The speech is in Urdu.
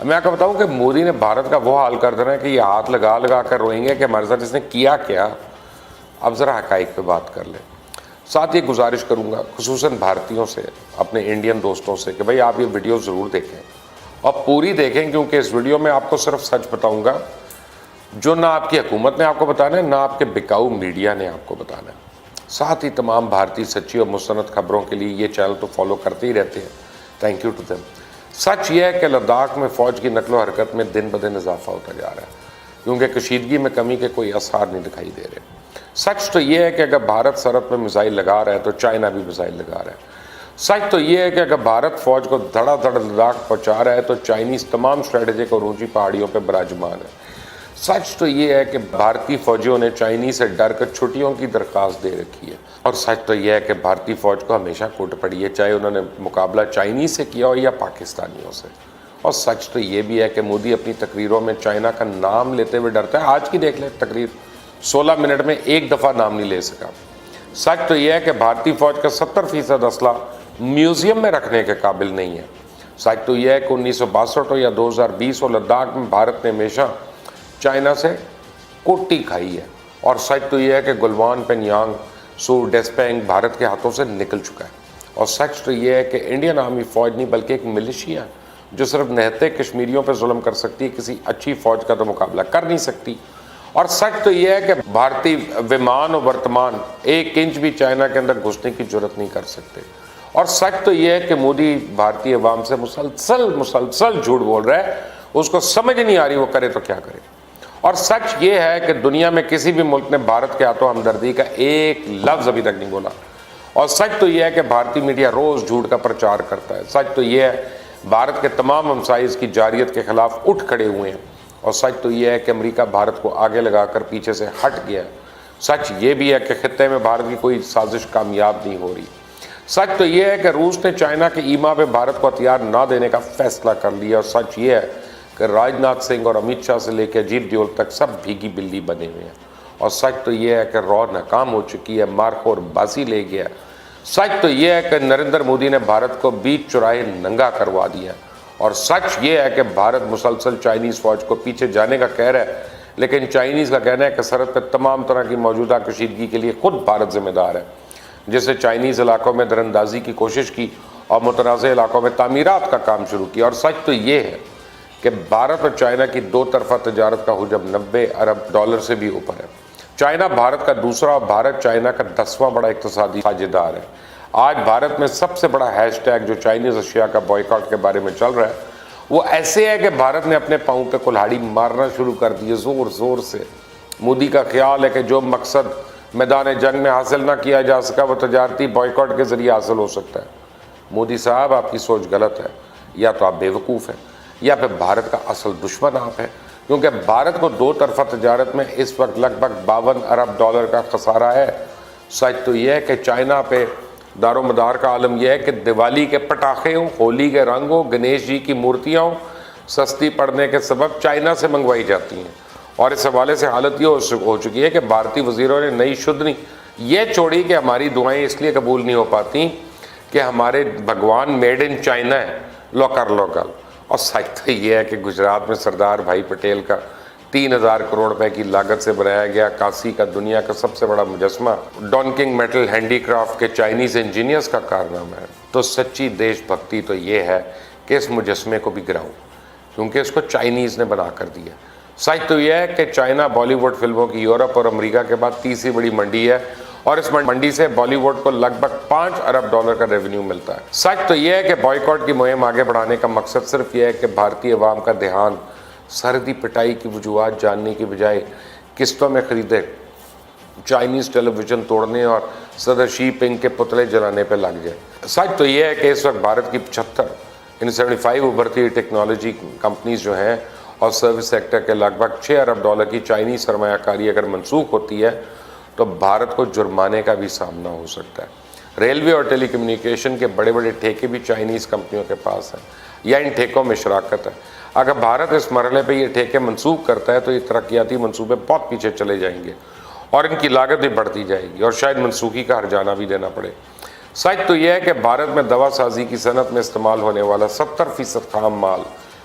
میں آپ کو بتاؤں کہ مودی نے بھارت کا وہ حال کر دینا ہے کہ یہ ہاتھ لگا لگا کر روئیں گے کہ ہمارے ساتھ اس نے کیا کیا. اب ذرا حقائق پہ بات کر لیں. ساتھ یہ گزارش کروں گا خصوصاً بھارتیوں سے, اپنے انڈین دوستوں سے, کہ بھائی آپ یہ ویڈیو ضرور دیکھیں اور پوری دیکھیں, کیونکہ اس ویڈیو میں آپ کو صرف سچ بتاؤں گا جو نہ آپ کی حکومت نے آپ کو بتانا ہے, نہ آپ کے بکاؤ میڈیا نے آپ کو بتانا ہے. ساتھ ہی تمام بھارتی سچی اور مستند خبروں کے لیے یہ چینل تو فالو کرتے ہی رہتے ہیں, تھینک یو ٹو دیم. سچ یہ ہے کہ لداخ میں فوج کی نقل و حرکت میں دن بدن اضافہ ہوتا جا رہا ہے, کیونکہ کشیدگی میں کمی کے کوئی آثار نہیں دکھائی دے رہے. سچ تو یہ ہے کہ اگر بھارت سرحد پہ میزائل لگا رہا ہے تو چائنا بھی میزائل لگا رہا ہے. سچ تو یہ ہے کہ اگر بھارت فوج کو دھڑا دھڑ لداخ پہنچا رہا ہے تو چائنیز تمام اسٹریٹجک اور اونچی پہاڑیوں پہ براجمان ہے. سچ تو یہ ہے کہ بھارتی فوجیوں نے چائنیز سے ڈر کر چھٹیوں کی درخواست دے رکھی ہے. اور سچ تو یہ ہے کہ بھارتی فوج کو ہمیشہ کوٹ پڑی ہے, چاہے انہوں نے مقابلہ چائنیز سے کیا ہو یا پاکستانیوں سے. اور سچ تو یہ بھی ہے کہ مودی اپنی تقریروں میں چائنا کا نام لیتے ہوئے ڈرتا ہے. آج کی دیکھ لیں تقریر, 16 منٹ میں ایک دفعہ نام نہیں لے سکا. سچ تو یہ ہے کہ بھارتی فوج کا 70% اسلحہ میوزیم میں رکھنے کے قابل نہیں ہے. سچ تو یہ ہے کہ 1962 ہو یا 2020 ہو, لداخ میں بھارت نے ہمیشہ چائنا سے کوٹی کھائی ہے. اور سچ تو یہ ہے کہ گلوان پینیانگ سو ڈیسپینگ بھارت کے ہاتھوں سے نکل چکا ہے. اور سچ تو یہ ہے کہ انڈین آرمی فوج نہیں بلکہ ایک ملیشیا جو صرف نہتے کشمیریوں پہ ظلم کر سکتی ہے, کسی اچھی فوج کا تو مقابلہ کر نہیں سکتی. اور سچ تو یہ ہے کہ بھارتی ومان و ورتمان 1 انچ بھی چائنا کے اندر گھسنے کی جرت نہیں کر سکتے. اور سچ تو یہ ہے کہ مودی بھارتی عوام سے مسلسل جھوٹ بول رہا ہے, اس کو سمجھ نہیں آ رہی وہ کرے تو کیا کرے. اور سچ یہ ہے کہ دنیا میں کسی بھی ملک نے بھارت کے ہاتھوں ہمدردی کا ایک لفظ ابھی تک نہیں بولا. اور سچ تو یہ ہے کہ بھارتی میڈیا روز جھوٹ کا پرچار کرتا ہے. سچ تو یہ ہے بھارت کے تمام ہمسائے اس کی جارحیت کے خلاف اٹھ کھڑے ہوئے ہیں. اور سچ تو یہ ہے کہ امریکہ بھارت کو آگے لگا کر پیچھے سے ہٹ گیا ہے. سچ یہ بھی ہے کہ خطے میں بھارت کی کوئی سازش کامیاب نہیں ہو رہی. سچ تو یہ ہے کہ روس نے چائنا کے ایما پہ بھارت کو ہتھیار نہ دینے کا فیصلہ کر لیا. اور سچ یہ ہے کہ راج ناتھ سنگھ اور امت شاہ سے لے کے اجیت ڈیول تک سب بھیگی بلی بنے ہوئے ہیں. اور سچ تو یہ ہے کہ رو ناکام ہو چکی ہے, مارکور بازی لے گیا. سچ تو یہ ہے کہ نریندر مودی نے بھارت کو بیچ چوراہے ننگا کروا دیا. اور سچ یہ ہے کہ بھارت مسلسل چائنیز فوج کو پیچھے جانے کا کہہ رہا ہے, لیکن چائنیز کا کہنا ہے کہ سرحد پہ تمام طرح کی موجودہ کشیدگی کے لیے خود بھارت ذمہ دار ہے, جیسے چائنیز علاقوں میں دراندازی کی کوشش کی اور متنازع علاقوں میں تعمیرات کا کام شروع کیا. اور سچ تو یہ ہے کہ بھارت اور چائنا کی 2 طرفہ تجارت کا حجم $90 ارب سے بھی اوپر ہے. چائنا بھارت کا دوسرا اور بھارت چائنا کا 10واں بڑا اقتصادی ساجھیدار ہے. آج بھارت میں سب سے بڑا ہیش ٹیگ جو چائنیز اشیاء کا بائیکاٹ کے بارے میں چل رہا ہے وہ ایسے ہے کہ بھارت نے اپنے پاؤں پہ کلہاڑی مارنا شروع کر دی ہے زور زور سے. مودی کا خیال ہے کہ جو مقصد میدان جنگ میں حاصل نہ کیا جا سکا وہ تجارتی بائیکاٹ کے ذریعے حاصل ہو سکتا ہے. مودی صاحب آپ کی سوچ غلط ہے, یا تو آپ بیوقوف ہیں یا پھر بھارت کا اصل دشمن آپ ہے, کیونکہ بھارت کو 2 طرفہ تجارت میں اس وقت لگ بھگ $52 ارب کا خسارہ ہے. سچ تو یہ ہے کہ چائنا پہ دار و مدار کا عالم یہ ہے کہ دیوالی کے پٹاخے ہوں, ہولی کے رنگ ہوں, گنیش جی کی مورتیاں ہوں, سستی پڑنے کے سبب چائنا سے منگوائی جاتی ہیں. اور اس حوالے سے حالت یہ ہو چکی ہے کہ بھارتی وزیروں نے نئی شدنی یہ چھوڑی کہ ہماری دعائیں اس لیے قبول نہیں ہو پاتی کہ ہمارے بھگوان میڈ ان چائنا ہے, لو کر لو گل. اور سچ تو یہ ہے کہ گجرات میں سردار بھائی پٹیل کا 3000 کروڑ روپے کی لاگت سے بنایا گیا کانسی کا دنیا کا سب سے بڑا مجسمہ ڈونکنگ میٹل ہینڈی کرافٹ کے چائنیز انجینئرز کا کارنامہ ہے. تو سچی دیش بھکتی تو یہ ہے کہ اس مجسمے کو بھی گراؤں, کیونکہ اس کو چائنیز نے بنا کر دیا. سچ تو یہ ہے کہ چائنا بالی ووڈ فلموں کی یورپ اور امریکہ کے بعد تیسری بڑی منڈی ہے, اور اس منڈی سے بالی ووڈ کو لگ بھگ $5 ارب کا ریونیو ملتا ہے. سچ تو یہ ہے کہ بائیکاٹ کی مہم آگے بڑھانے کا مقصد صرف یہ ہے کہ بھارتی عوام کا دھیان سرحدی پٹائی کی وجوہات جاننے کی بجائے قسطوں میں خریدے چائنیز ٹیلی ویژن توڑنے اور صدر شی پنگ کے پتلے جلانے پہ لگ جائے. سچ تو یہ ہے کہ اس وقت بھارت کی 75 ابھرتی ٹیکنالوجی کمپنیز جو ہیں اور سروس سیکٹر کے لگ بھگ $6 ارب کی چائنیز سرمایہ کاری اگر منسوخ ہوتی ہے تو بھارت کو جرمانے کا بھی سامنا ہو سکتا ہے. ریلوے اور ٹیلی کمیونیکیشن کے بڑے بڑے ٹھیکے بھی چائنیز کمپنیوں کے پاس ہیں یا ان ٹھیکوں میں شراکت ہے. اگر بھارت اس مرحلے پہ یہ ٹھیکے منسوخ کرتا ہے تو یہ ترقیاتی منصوبے بہت پیچھے چلے جائیں گے اور ان کی لاگت بھی بڑھتی جائے گی اور شاید منسوخی کا ہرجانہ بھی دینا پڑے. سچ تو یہ ہے کہ بھارت میں دوا سازی کی صنعت میں استعمال ہونے والا 70% خام مال